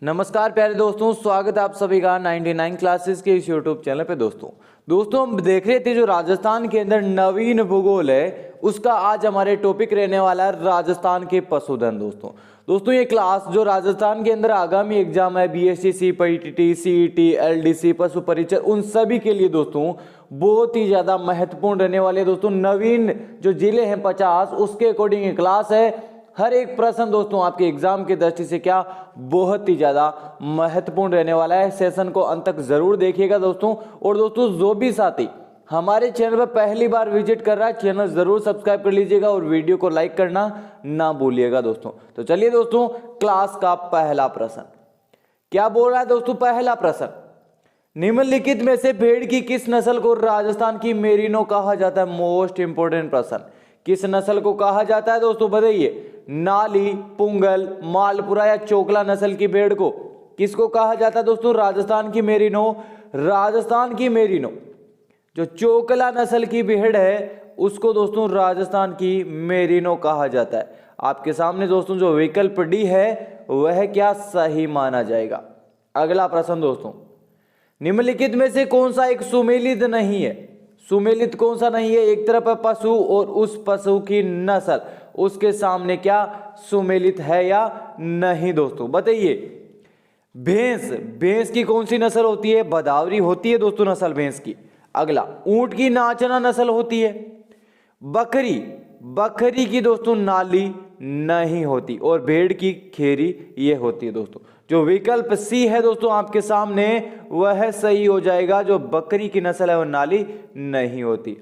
नमस्कार प्यारे दोस्तों, स्वागत है आप सभी का 99 क्लासेस के इस यूट्यूब चैनल पे। दोस्तों हम देख रहे थे जो राजस्थान के अंदर नवीन भूगोल है उसका आज हमारे टॉपिक रहने वाला है राजस्थान के पशुधन। दोस्तों ये क्लास जो राजस्थान के अंदर आगामी एग्जाम है बीएससी सीपीटी सीईटी एलडीसी पशु परिचय उन सभी के लिए दोस्तों बहुत ही ज्यादा महत्वपूर्ण रहने वाले दोस्तों। नवीन जो जिले हैं 50 उसके अकॉर्डिंग ये क्लास है। हर एक प्रश्न दोस्तों आपके एग्जाम की दृष्टि से क्या बहुत ही ज्यादा महत्वपूर्ण रहने वाला है। सेशन को अंत तक जरूर देखिएगा दोस्तों। और दोस्तों जो भी साथी हमारे चैनल पर पहली बार विजिट कर रहा है चैनल जरूर सब्सक्राइब कर लीजिएगा और वीडियो को लाइक करना ना भूलिएगा दोस्तों। तो चलिए दोस्तों क्लास का पहला प्रश्न क्या बोल रहा है दोस्तों। पहला प्रश्न, निम्नलिखित में से भेड़ की किस नस्ल को राजस्थान की मेरिनो कहा जाता है। मोस्ट इंपोर्टेंट प्रश्न, किस नस्ल को कहा जाता है दोस्तों बताइए। नाली, पुंगल, मालपुरा या चोकला नस्ल की भेड़ को किसको कहा जाता है दोस्तों। राजस्थान की मेरिनो। राजस्थान की मेरिनो जो चोकला नस्ल की भेड़ है उसको दोस्तों राजस्थान की मेरिनो कहा जाता है। आपके सामने दोस्तों जो विकल्प डी है वह क्या सही माना जाएगा। अगला प्रश्न दोस्तों, निम्नलिखित में से कौन सा एक सुमेलित नहीं है। सुमेलित कौन सा नहीं है। एक तरफ है पशु और उस पशु की नस्ल, उसके सामने क्या सुमेलित है या नहीं दोस्तों बताइए। भैंस, भैंस की कौन सी नस्ल होती है। भदावरी होती है दोस्तों नस्ल भैंस की। अगला, ऊंट की नाचना नस्ल होती है। बकरी, बकरी की दोस्तों नाली नहीं होती और भेड़ की खेरी ये होती है दोस्तों। जो विकल्प सी है दोस्तों आपके सामने वह सही हो जाएगा। जो बकरी की नस्ल है वह नाली नहीं होती।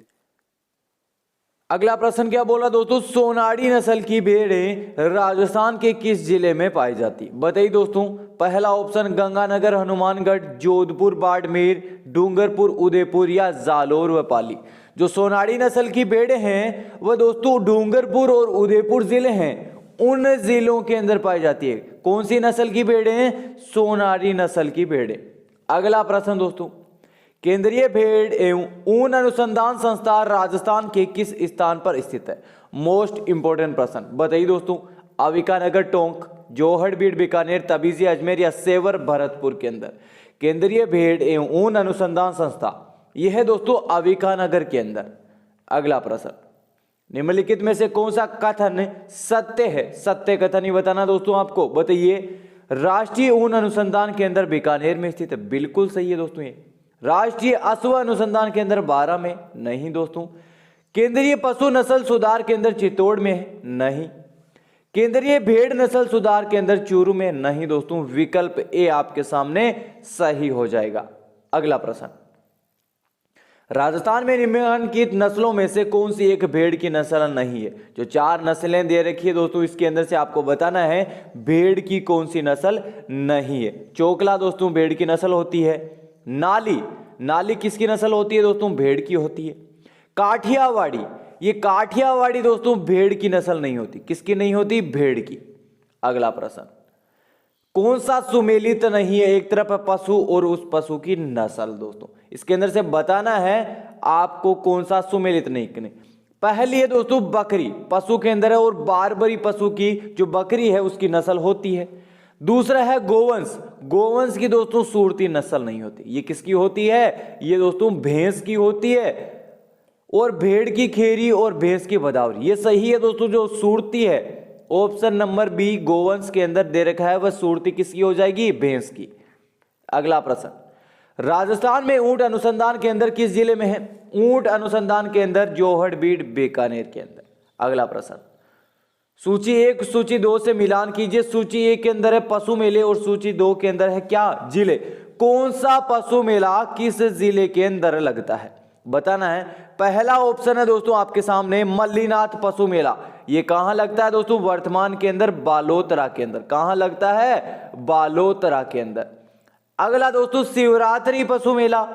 अगला प्रश्न क्या बोला दोस्तों, सोनाड़ी नस्ल की भेड़ें राजस्थान के किस जिले में पाई जाती बताइए दोस्तों। पहला ऑप्शन गंगानगर, हनुमानगढ़, जोधपुर, बाड़मेर, डूंगरपुर, उदयपुर या जालोर व पाली। जो सोनाड़ी नस्ल की भेड़ें हैं वह दोस्तों डूंगरपुर और उदयपुर जिले हैं उन जिलों के अंदर पाई जाती है। कौन सी नस्ल की भेड़ें हैं। सोनारी नस्ल की भेड़ें। अगला प्रश्न दोस्तों, केंद्रीय भेड़ एवं ऊन अनुसंधान संस्थान राजस्थान के किस स्थान पर स्थित है। मोस्ट इंपोर्टेंट प्रश्न बताइए दोस्तों। अविकानगर, टोंक, जोहड़बीड़, बीकानेर, तबीजी, अजमेर या सेवर भरतपुर के अंदर। केंद्रीय भेड़ एवं ऊन अनुसंधान संस्था यह है दोस्तों अविकानगर के अंदर। अगला प्रश्न, निम्नलिखित में से कौन सा कथन सत्य है। सत्य कथन ही बताना दोस्तों आपको बताइए। राष्ट्रीय ऊन अनुसंधान केंद्र बीकानेर में स्थित है, बिल्कुल सही है दोस्तों। ये राष्ट्रीय अश्व अनुसंधान केंद्र 12 में नहीं दोस्तों। केंद्रीय पशु नस्ल सुधार केंद्र चित्तौड़ में है नहीं। केंद्रीय भेड़ नस्ल सुधार केंद्र चूरू में नहीं दोस्तों। विकल्प ए आपके सामने सही हो जाएगा। अगला प्रश्न, राजस्थान में निम्नलिखित नस्लों में से कौन सी एक भेड़ की नस्ल नहीं है। जो 4 नस्लें दे रखी है दोस्तों इसके अंदर से आपको बताना है भेड़ की कौन सी नस्ल नहीं है। चोकला दोस्तों भेड़ की नस्ल होती है। नाली, नाली किसकी नस्ल होती है दोस्तों। भेड़ की होती है। काठियावाड़ी, ये काठियावाड़ी दोस्तों भेड़ की नस्ल नहीं होती। किसकी नहीं होती। भेड़ की। अगला प्रश्न, कौन सा सुमेलित नहीं है। एक तरफ है पशु और उस पशु की नस्ल दोस्तों इसके अंदर से बताना है आपको कौन सा सुमेलित नहीं। पहली है दोस्तों बकरी, पशु के अंदर है और बारबरी पशु की जो बकरी है उसकी नस्ल होती है। दूसरा है गोवंश, गोवंश की दोस्तों सूरती नस्ल नहीं होती। ये किसकी होती है। ये दोस्तों भैंस की होती है। और भेड़ की खेरी और भैंस की भदावरी ये सही है दोस्तों। जो सूरती है ऑप्शन नंबर बी गोवंश के अंदर दे रखा है वह सूरती किसकी हो जाएगी। भैंस की। अगला प्रश्न, राजस्थान में ऊंट अनुसंधान केंद्र किस जिले में है। ऊंट अनुसंधान केंद्र जोहड़बीड़ बीकानेर के अंदर। अगला प्रश्न, सूची 1 सूची 2 से मिलान कीजिए। सूची 1 के अंदर है पशु मेले और सूची 2 के अंदर है क्या जिले। कौन सा पशु मेला किस जिले के अंदर लगता है बताना है। पहला ऑप्शन है दोस्तों आपके सामने मल्लीनाथ पशु मेला। ये कहां लगता है दोस्तों। वर्तमान के अंदर बालोतरा के अंदर। कहां लगता है। बालोतरा के अंदर। अगला दोस्तों शिवरात्रि पशु मेला।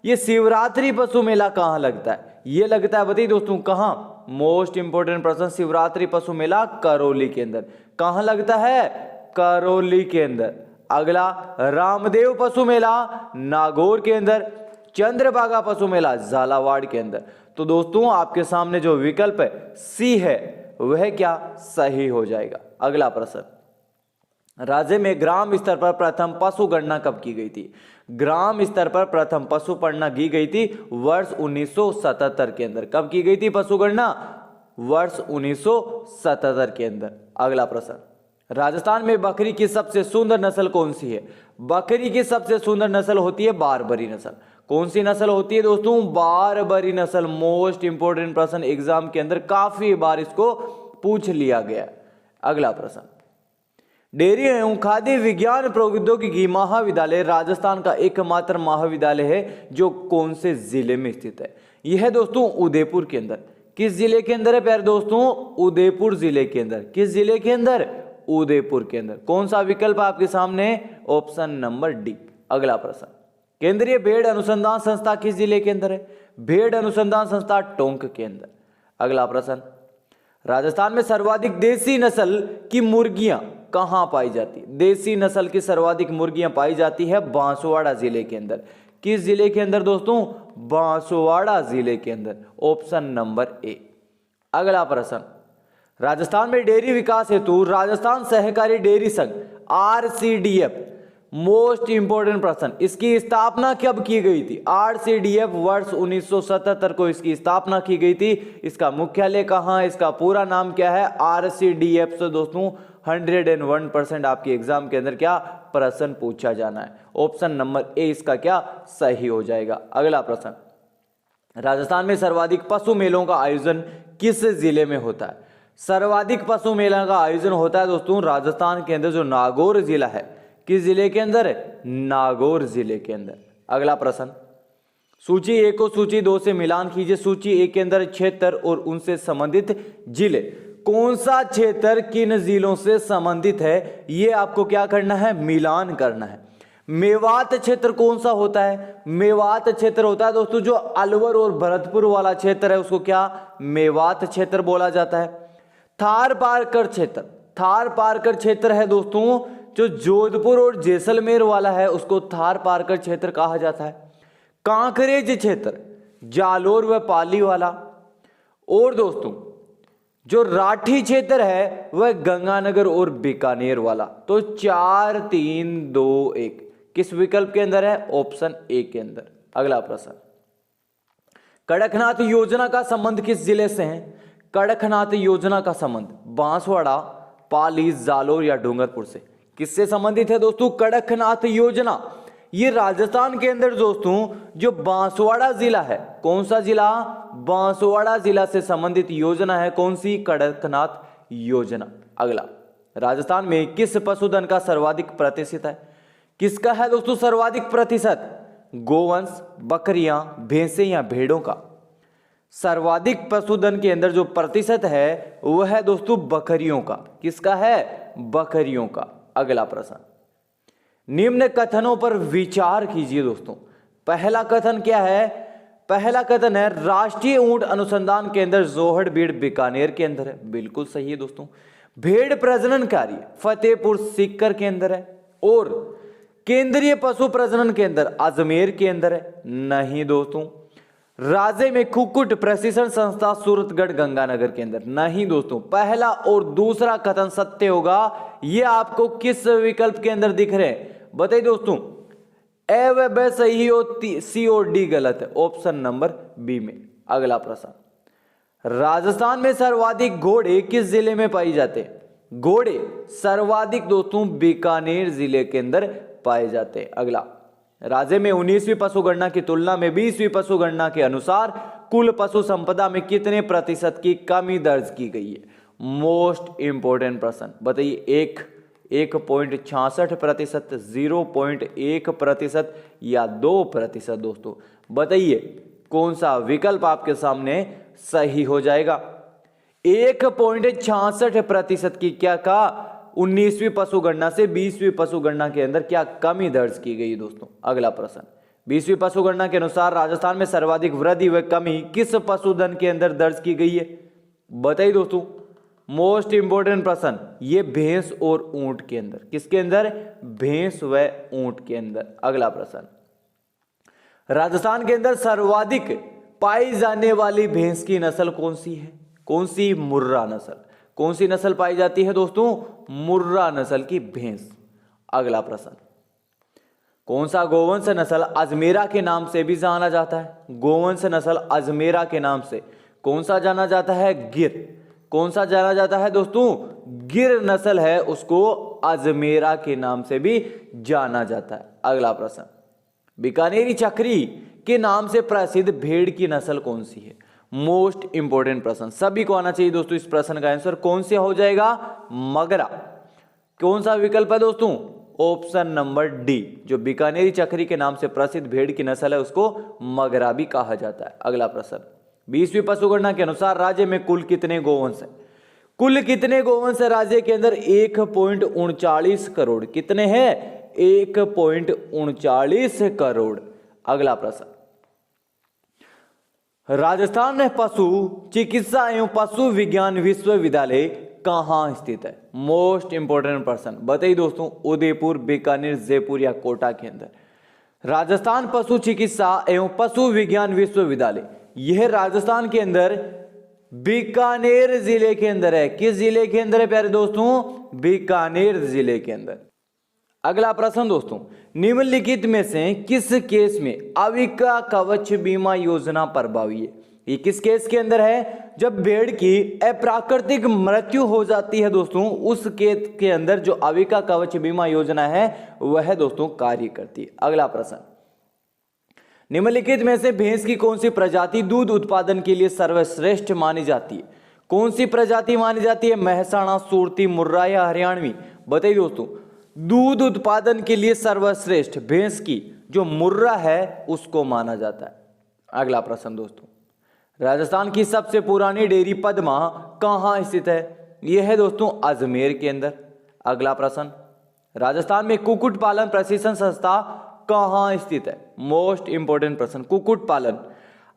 ये शिवरात्रि पशु मेला कहां लगता है। ये लगता है बताइए दोस्तों कहां। मोस्ट इंपोर्टेंट प्रश्न, शिवरात्रि पशु मेला करौली के अंदर। कहां लगता है। करौली के अंदर। अगला रामदेव पशु मेला नागौर के अंदर। चंद्रभागा पशु मेला झालावाड़ के अंदर। तो दोस्तों आपके सामने जो विकल्प है सी है वह क्या सही हो जाएगा। अगला प्रश्न, राज्य में ग्राम स्तर पर प्रथम पशु गणना कब की गई थी? ग्राम स्तर पर प्रथम पशु गणना की गई थी वर्ष 1977 के अंदर। कब की गई थी पशु गणना? वर्ष 1977 के अंदर। अगला प्रश्न, राजस्थान में बकरी की सबसे सुंदर नस्ल कौन सी है? बकरी की सबसे सुंदर नस्ल होती है बारबरी नस्ल। कौन सी नस्ल होती है दोस्तों? बारबरी नस्ल। मोस्ट इंपोर्टेंट प्रश्न एग्जाम के अंदर काफी बार इसको पूछ लिया गया। अगला प्रश्न, डेयरी एवं खाद्य विज्ञान प्रौद्योगिकी महाविद्यालय राजस्थान का एकमात्र महाविद्यालय है जो कौन से जिले में स्थित है? यह है दोस्तों उदयपुर के अंदर। किस जिले के अंदर है प्यारे दोस्तों? उदयपुर जिले के अंदर। किस जिले के अंदर? उदयपुर के अंदर। कौन सा विकल्प आपके सामने? Option number D. अगला प्रश्न, केंद्रीय भेड़ अनुसंधान संस्था किस जिले के अंदर है? भेड़ अनुसंधान संस्था टोंक के अंदर। अगला प्रश्न, राजस्थान में सर्वाधिक देसी नस्ल की मुर्गियां कहां पाई जाती है? देसी नस्ल की सर्वाधिक मुर्गियां पाई जाती है बांसवाड़ा जिले के अंदर। किस जिले के अंदर दोस्तों? बांसवाड़ा जिले के अंदर। Option number A. अगला प्रश्न, राजस्थान में डेयरी विकास हेतु राजस्थान सहकारी डेयरी संघ RCDF, मोस्ट इंपोर्टेंट प्रश्न, इसकी स्थापना कब की गई थी? RCDF वर्ष 1977 को इसकी स्थापना की गई थी। इसका मुख्यालय कहां है? इसका पूरा नाम क्या है? RCDF से दोस्तों 101% आपके एग्जाम के अंदर क्या प्रश्न पूछा जाना है। ऑप्शन नंबर ए इसका क्या सही हो जाएगा। अगला प्रश्न, राजस्थान में सर्वाधिक पशु मेलों का आयोजन किस जिले में होता है? सर्वाधिक पशु मेला का आयोजन होता है दोस्तों राजस्थान के अंदर जो नागौर जिला है। किस जिले के अंदर? नागौर जिले के अंदर। अगला प्रश्न, सूची 1 को सूची 2 से मिलान कीजिए। सूची 1 के अंदर क्षेत्र और उनसे संबंधित जिले। कौन सा क्षेत्र किन जिलों से संबंधित है ये आपको क्या करना है? मिलान करना है। मेवात क्षेत्र कौन सा होता है? मेवात क्षेत्र होता है दोस्तों जो अलवर और भरतपुर वाला क्षेत्र है उसको क्या मेवात क्षेत्र बोला जाता है। थार पारकर क्षेत्र, थार पारकर क्षेत्र है दोस्तों जो जोधपुर और जैसलमेर वाला है उसको थार पारकर क्षेत्र कहा जाता है। कांकरेज क्षेत्र जालोर व पाली वाला। और दोस्तों जो राठी क्षेत्र है वह गंगानगर और बीकानेर वाला। तो 4 3 2 1 किस विकल्प के अंदर है? ऑप्शन ए के अंदर। अगला प्रश्न, कड़कनाथ योजना का संबंध किस जिले से है? कड़कनाथ योजना का संबंध बांसवाड़ा, पाली, जालोर या डूंगरपुर से किससे संबंधित है दोस्तों? कड़कनाथ योजना ये राजस्थान के अंदर दोस्तों जो बांसवाड़ा जिला है, कौन सा जिला? बांसवाड़ा जिला से संबंधित योजना है। कौन सी? कड़कनाथ योजना। अगला, राजस्थान में किस पशुधन का सर्वाधिक प्रतिशत है? किसका है दोस्तों सर्वाधिक प्रतिशत? गोवंश, बकरियां, भैंसे या भेड़ों का? सर्वाधिक पशुधन के अंदर जो प्रतिशत है वह है दोस्तों बकरियों का। किसका है? बकरियों का। अगला प्रश्न, निम्न कथनों पर विचार कीजिए दोस्तों। पहला कथन क्या है? पहला कथन है राष्ट्रीय ऊंट अनुसंधान केंद्र जोहड़बीड़ बीकानेर के अंदर है। बिल्कुल सही है दोस्तों। भेड़ प्रजनन कार्य फतेहपुर सीकर के अंदर है। और केंद्रीय पशु प्रजनन केंद्र अजमेर के अंदर है। नहीं दोस्तों। राज्य में कुक्कुट प्रशिक्षण संस्था सूरतगढ़ गंगानगर के अंदर। नहीं दोस्तों। पहला और दूसरा कथन सत्य होगा। ये आपको किस विकल्प के अंदर दिख रहे हैं बताइए दोस्तों। ए व ब सही हो, सी और डी गलत है। ऑप्शन नंबर बी में। अगला प्रश्न, राजस्थान में सर्वाधिक घोड़े किस जिले में पाए जाते हैं? घोड़े सर्वाधिक दोस्तों बीकानेर जिले के अंदर पाए जाते हैं। अगला, राज्य में 19वीं पशु गणना की तुलना में 20वीं पशु गणना के अनुसार कुल पशु संपदा में कितने प्रतिशत की कमी दर्ज की गई है? मोस्ट इंपोर्टेंट प्रश्न बताइए। 1.66%, 0.1% या 2%? दोस्तों बताइए कौन सा विकल्प आपके सामने सही हो जाएगा? 1.66% की क्या कहा? 19वीं पशु गणना से 20वीं पशु गणना के अंदर क्या कमी दर्ज की गई दोस्तों? अगला प्रश्न, 20वीं पशु गणना के अनुसार राजस्थान में सर्वाधिक वृद्धि व कमी किस पशुधन के अंदर दर्ज की गई है? बताइए दोस्तों। मोस्ट इंपोर्टेंट प्रश्न, ये भैंस और ऊंट के अंदर। किसके अंदर? भैंस व ऊंट के अंदर। अगला प्रश्न, राजस्थान के अंदर सर्वाधिक पाई जाने वाली भैंस की नस्ल कौन सी है? कौन सी? मुर्रा नस्ल। कौन सी नस्ल पाई जाती है दोस्तों? मुर्रा नस्ल की भैंस। अगला प्रश्न, कौन सा गोवंश नस्ल अजमेरा के नाम से भी जाना जाता है? गोवंश नस्ल अजमेरा के नाम से कौन सा जाना जाता है? गिर। कौन सा जाना जाता है दोस्तों? गिर नस्ल है, उसको अजमेरा के नाम से भी जाना जाता है। अगला प्रश्न, बीकानेरी चक्री के नाम से प्रसिद्ध भेड़ की नस्ल कौन सी है? मोस्ट इंपोर्टेंट प्रश्न, सभी को आना चाहिए दोस्तों। इस प्रश्न का आंसर कौन से हो जाएगा? मगरा। कौन सा विकल्प है दोस्तों? Option number D. जो बीकानेरी चक्री के नाम से प्रसिद्ध भेड़ की नस्ल है उसको मगरा भी कहा जाता है। अगला प्रश्न, 20वीं पशुगणना के अनुसार राज्य में कुल कितने गोवंश है? कुल कितने गोवंश है राज्य के अंदर? 1.39 करोड़। कितने हैं? 1.39 करोड़। अगला प्रश्न, राजस्थान में पशु चिकित्सा एवं पशु विज्ञान विश्वविद्यालय कहां स्थित है? मोस्ट इंपोर्टेंट प्रश्न, बताइए दोस्तों। उदयपुर, बीकानेर, जयपुर या कोटा के अंदर? राजस्थान पशु चिकित्सा एवं पशु विज्ञान विश्वविद्यालय, यह राजस्थान के अंदर बीकानेर जिले के अंदर है। किस जिले के अंदर है प्यारे दोस्तों? बीकानेर जिले के अंदर। अगला प्रश्न दोस्तों, निम्नलिखित में से किस केस में अविका कवच बीमा योजना प्रभावी है? ये किस केस के अंदर है? जब भेड़ की अप्राकृतिक मृत्यु हो जाती है दोस्तों, उस केस के अंदर जो अविका कवच बीमा योजना है वह दोस्तों कार्य करती है। अगला प्रश्न, निम्नलिखित में से भैंस की कौन सी प्रजाति दूध उत्पादन के लिए सर्वश्रेष्ठ मानी जाती है? कौन सी प्रजाति मानी जाती है? महसाणा, सुरती, मुर्रा या हरियाणवी? बताइए दोस्तों। दूध उत्पादन के लिए सर्वश्रेष्ठ भैंस की जो मुर्रा है उसको माना जाता है। अगला प्रश्न दोस्तों, राजस्थान की सबसे पुरानी डेयरी पद्मा कहां स्थित है? यह है दोस्तों अजमेर के अंदर। अगला प्रश्न, राजस्थान में कुक्कुट पालन प्रशिक्षण संस्था कहां स्थित है? मोस्ट इंपोर्टेंट प्रश्न, कुक्कुट पालन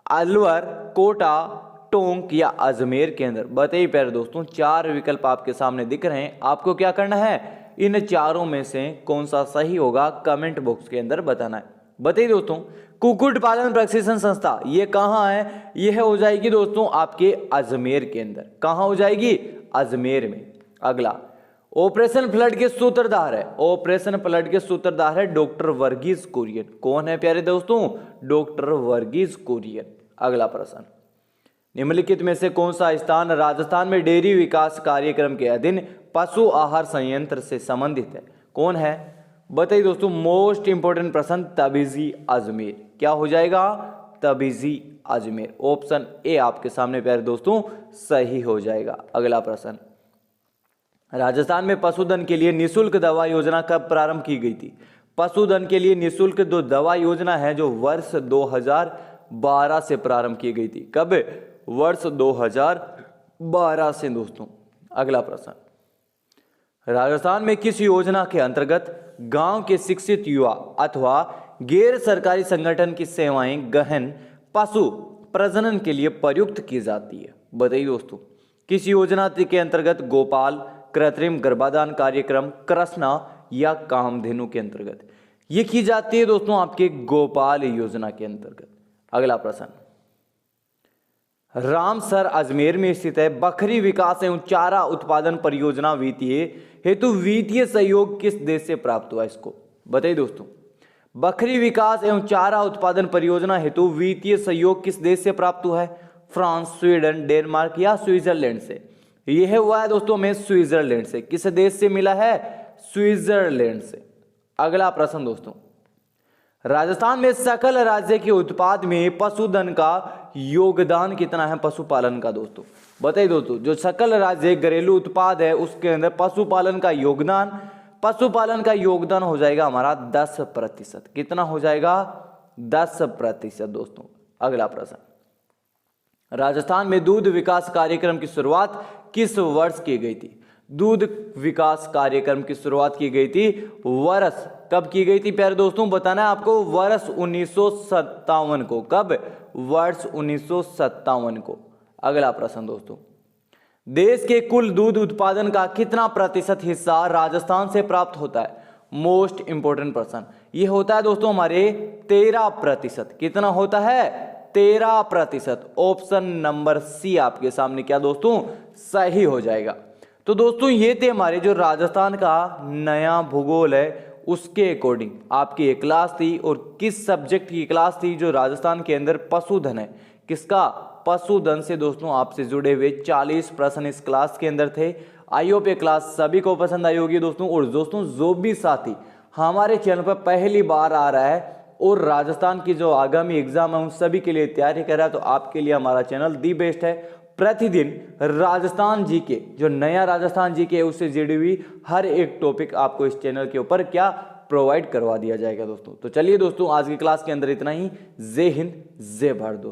अलवर, कोटा, टोंक या अजमेर के अंदर? बताइए प्यारे दोस्तों। 4 विकल्प आपके सामने दिख रहे हैं, आपको क्या करना है? इन चारों में से कौन सा सही होगा कमेंट बॉक्स के अंदर बताना है। बताइए दोस्तों, कुक्कुट पालन प्रशिक्षण संस्था ये कहां है? यह हो जाएगी दोस्तों आपके अजमेर के अंदर। कहां हो जाएगी? अजमेर में। अगला, ऑपरेशन फ्लड के सूत्रधार है, ऑपरेशन फ्लड के सूत्रधार है डॉक्टर वर्गीस कुरियन। कौन है प्यारे दोस्तों? डॉक्टर वर्गीस कुरियन। अगला प्रश्न, निम्नलिखित में से कौन सा स्थान राजस्थान में डेयरी विकास कार्यक्रम के अधीन पशु आहार संयंत्र से संबंधित है? कौन है? बताइए दोस्तों। मोस्ट इंपोर्टेंट प्रश्न, तबीजी अजमेर। क्या हो जाएगा? तबीजी अजमेर। ऑप्शन ए आपके सामने प्यारे दोस्तों सही हो जाएगा। अगला प्रश्न, राजस्थान में पशुधन के लिए निःशुल्क दवा योजना कब प्रारंभ की गई थी? पशुधन के लिए निःशुल्क जो दवा योजना है जो वर्ष 2012 से प्रारंभ की गई थी। कब? वर्ष 2012 से दोस्तों। अगला प्रश्न, राजस्थान में किस योजना के अंतर्गत गांव के शिक्षित युवा अथवा गैर सरकारी संगठन की सेवाएं गहन पशु प्रजनन के लिए प्रयुक्त की जाती है? बताइए दोस्तों। किस योजना के अंतर्गत? गोपाल, कृत्रिम गर्भाधान कार्यक्रम, कृष्णा या कामधेनु के अंतर्गत ये की जाती है दोस्तों? आपके गोपाल योजना के अंतर्गत। अगला प्रश्न, रामसर अजमेर में स्थित है बकरी विकास एवं चारा उत्पादन परियोजना वित्तीय हेतु वित्तीय सहयोग किस देश से प्राप्त हुआ? इसको बताइए दोस्तों। बकरी विकास एवं चारा उत्पादन परियोजना हेतु वित्तीय सहयोग किस देश से प्राप्त हुआ है? फ्रांस, स्वीडन, डेनमार्क या स्विट्जरलैंड से? यह हुआ है दोस्तों हमें स्विट्जरलैंड से। किस देश से मिला है? स्विट्जरलैंड से। अगला प्रश्न दोस्तों, राजस्थान में सकल राज्य के उत्पाद में पशुधन का योगदान कितना है? पशुपालन का दोस्तों बताइए दोस्तों। जो सकल राज्य घरेलू उत्पाद है उसके अंदर पशुपालन का योगदान हो जाएगा हमारा 10%। कितना हो जाएगा? 10% दोस्तों। अगला प्रश्न, राजस्थान में दूध विकास कार्यक्रम की शुरुआत किस वर्ष की गई थी? दूध विकास कार्यक्रम की शुरुआत की गई थी वर्ष कब की गई थी प्यारे दोस्तों? बताना है आपको। वर्ष 1957 को। कब? वर्ष 1957 को। अगला प्रश्न दोस्तों, देश के कुल दूध उत्पादन का कितना प्रतिशत हिस्सा राजस्थान से प्राप्त होता है? मोस्ट इंपोर्टेंट प्रश्न, यह होता है दोस्तों हमारे 13%। कितना होता है? 13%। ऑप्शन नंबर सी आपके सामने क्या दोस्तों सही हो जाएगा। तो दोस्तों ये थे हमारे जो राजस्थान का नया भूगोल है उसके अकॉर्डिंग आपकी एक क्लास थी। और किस सब्जेक्ट की क्लास थी? जो राजस्थान के अंदर पशुधन है, किसका? पशुधन से दोस्तों आपसे जुड़े हुए 40 प्रश्न इस क्लास के अंदर थे। आई होप ये क्लास सभी को पसंद आई होगी दोस्तों। और दोस्तों जो भी साथी हमारे चैनल पर पहली बार आ रहा है और राजस्थान की जो आगामी एग्जाम है उन सभी के लिए तैयारी कर रहा है, तो आपके लिए हमारा चैनल दी बेस्ट है। प्रतिदिन राजस्थान जी के जो नया राजस्थान जी के है उससे जुड़ी हुई हर एक टॉपिक आपको इस चैनल के ऊपर क्या प्रोवाइड करवा दिया जाएगा दोस्तों। तो चलिए दोस्तों आज की क्लास के अंदर इतना ही। जय हिंद, जय भारत दोस्तों।